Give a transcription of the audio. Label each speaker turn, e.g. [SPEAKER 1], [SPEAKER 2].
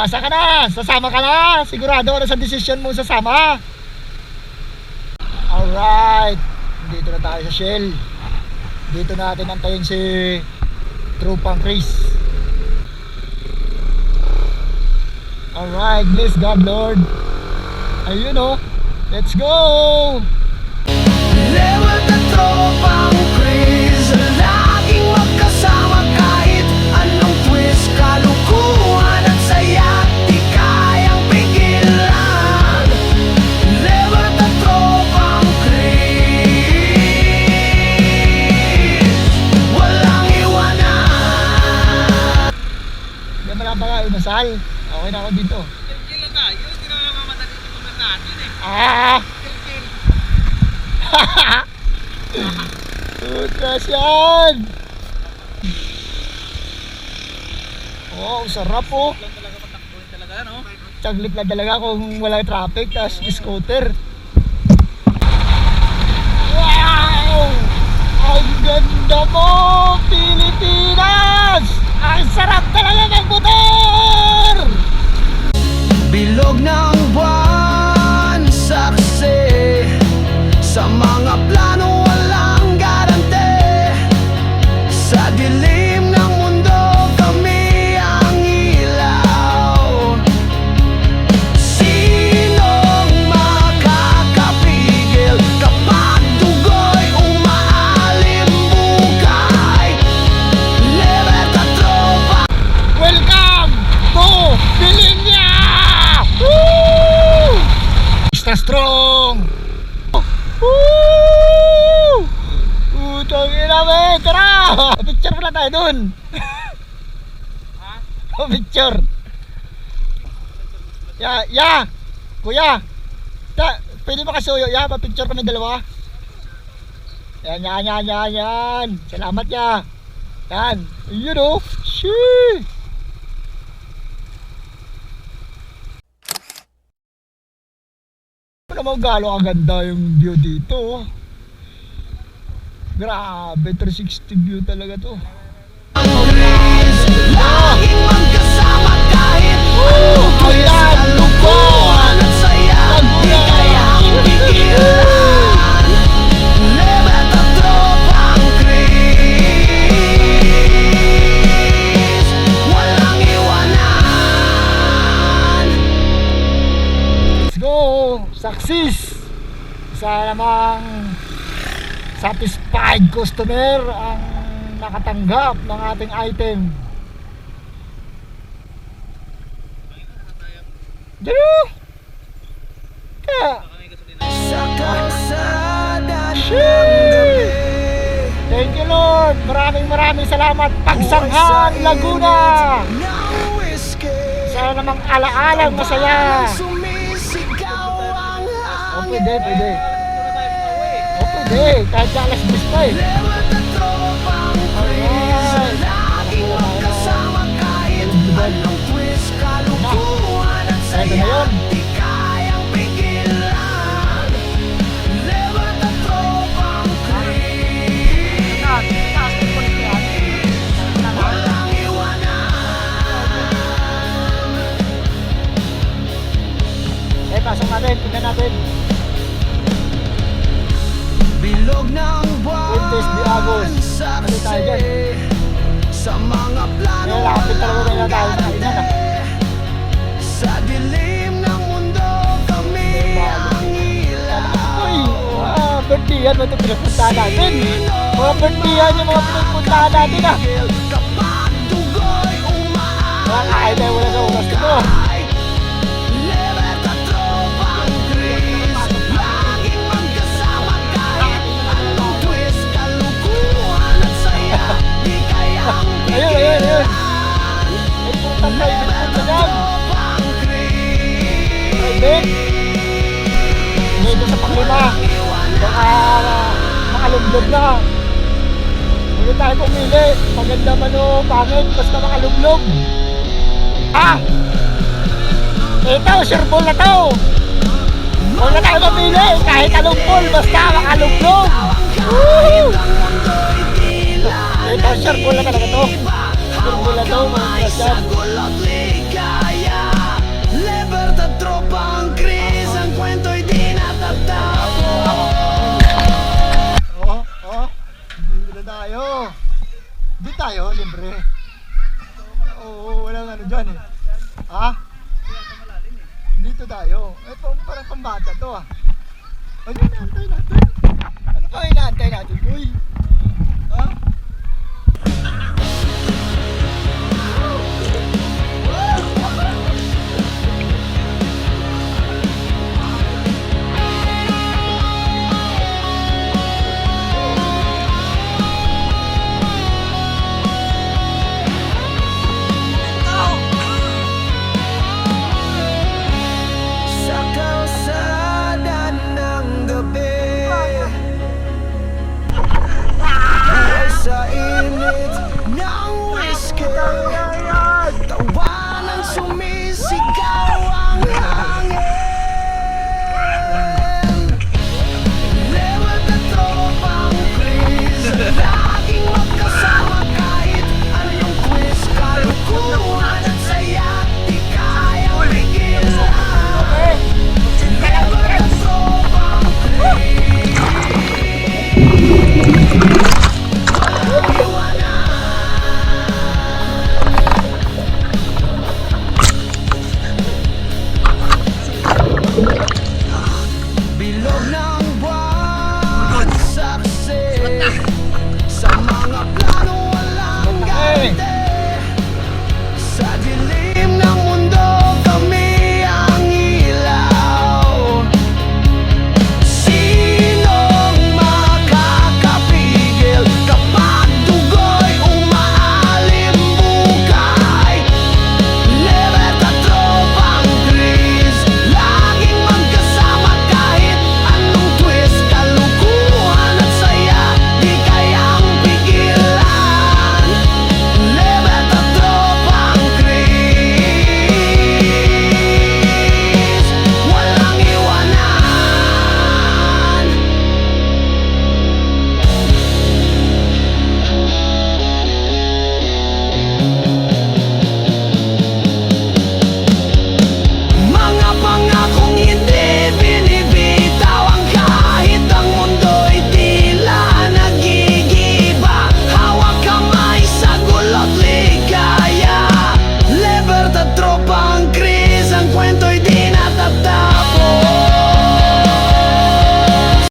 [SPEAKER 1] Nasa ka na? Sasama ka na? Sigurado ka na sa desisyon mo sasama? Alright, dito na tayo sa Shell. Dito natin antayin si Tropang Chris. Alright, bless God Lord. Ayun o, let's go!
[SPEAKER 2] Level ka Tropang Chris, laging magkasama kahit anong twist, kalukuhan at saya, di kayang pigilan. Level ka Tropang Chris, walang iwanan.
[SPEAKER 1] Hindi mo lang baka inasal. Okay na ako dito.
[SPEAKER 3] Chill lang tayo, hindi na mamadali yung natin eh.
[SPEAKER 1] Utras yan! Oh, sarap oh.
[SPEAKER 3] Lang talaga matakbuhin talaga, no?
[SPEAKER 1] Saglit lang talaga kung walang traffic, tapos scooter. Wow! Ang ganda mo, Pilipinas! Ang sarap talaga ng motor!
[SPEAKER 2] Bilog ng buwan, saksi sa mga plano, walang garante. Sa dilim ng mundo, kami ang ilaw. Sinong makakapigil kapag dugo'y umaalim-bukay? Libertad Tropa.
[SPEAKER 1] Welcome to Pilinga! Woo! Extra strong! Woo! Utang ina mo! Tara! Picture na tayo dun!
[SPEAKER 3] Ha?
[SPEAKER 1] Picture! Ya! Kuya! Pwede ba kasuyo? Ya, pa-picture kami dalawa? Yan! Salamat ya! Yan! Ayun o! Shee! Ano naman galo kaganda yung view dito. Grabe, 360 view talaga to.
[SPEAKER 2] Laging magkasama kahit anong twist,
[SPEAKER 1] Ayan,
[SPEAKER 2] kalukuhan at saya, di kayang pigilan. Libertad Tropang Chris, walang iwanan.
[SPEAKER 1] Let's go! Success! Isa namang satisfied customer ang nakatanggap ng ating item. Diyo! Kaya,
[SPEAKER 2] Sa kalsada ng
[SPEAKER 1] Sheesh!
[SPEAKER 2] gabi,
[SPEAKER 1] thank you Lord! Maraming salamat! Pagsanghan Laguna!
[SPEAKER 2] ng whiskey,
[SPEAKER 1] Sana namang alaalang masaya!
[SPEAKER 2] sumisigaw ang
[SPEAKER 1] O
[SPEAKER 2] hangin.
[SPEAKER 1] pwede. O pwede, kahit sa alas 10 pa eh.
[SPEAKER 2] Libertad Tropang Chris, laging magkasama kahit anong twist, kalukuhan at
[SPEAKER 1] Eto na
[SPEAKER 2] saya,
[SPEAKER 1] yun.
[SPEAKER 2] di kayang pigilan. Libertad Tropang Chris, walang iwanan.
[SPEAKER 1] Pasok natin, tingnan natin.
[SPEAKER 2] Bilog ng
[SPEAKER 1] Fuentes de Agos.
[SPEAKER 2] buwan,
[SPEAKER 1] Ano tayo dyan?
[SPEAKER 2] saksi sa mga plano,
[SPEAKER 1] Kaya lapit talaga na tayo sa
[SPEAKER 2] walang
[SPEAKER 1] kainan,
[SPEAKER 2] sa dilim ng mundo, kami ang ilaw.
[SPEAKER 1] Uy, birthday yan, ito pinagpuntahan natin. Mga birthday yan yung mga pinagpuntahan natin ah.
[SPEAKER 2] Kapag dugo'y
[SPEAKER 1] Mga kain tayo wala sa oras ito.
[SPEAKER 2] Libertad Tropang Chris, laging magkasama kahit anong twist, kalukuhan at saya, di kayang
[SPEAKER 1] Ayun.
[SPEAKER 2] pigilan.
[SPEAKER 1] May putang tayo, may
[SPEAKER 2] Libertad
[SPEAKER 1] putang yan.
[SPEAKER 2] Tropang Chris,
[SPEAKER 1] Private. Dito sa panglima. Baka makalugdog na. Huwag tayo pumili. Maganda man o pangit, basta makalugdog. Ito, sure ball na to. Huwag na tayo mamili. Kahit anong ball, basta makalugdog. Woo! Ito, sure ball na talaga to. Sure ball na to, mga
[SPEAKER 2] sa gulot ligaya.
[SPEAKER 1] tayo. Ito, parang pambata to ah. Ano inaantay natin? Ano pa inaantay natin, boy? Ha?